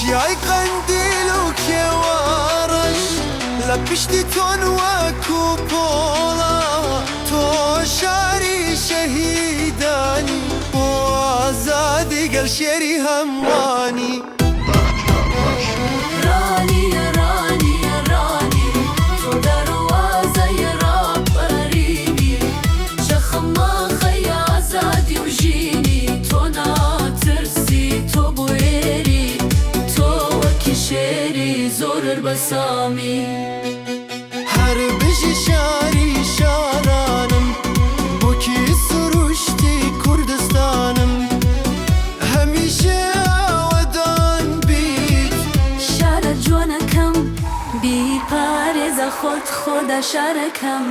یای قندیل و کێوارش لە پشتی تۆن وەکو پۆڵە تۆ شاری شەهیدانی بۆ ئازادی گەل شێری هەموانی بەسامی هەر بژی شاری شارانم بۆکی سروشتی کوردستانم هەمیشە ئاوەدان بیت شارە جوانەکەم بی پارێزە خۆت خۆدا شارەکەم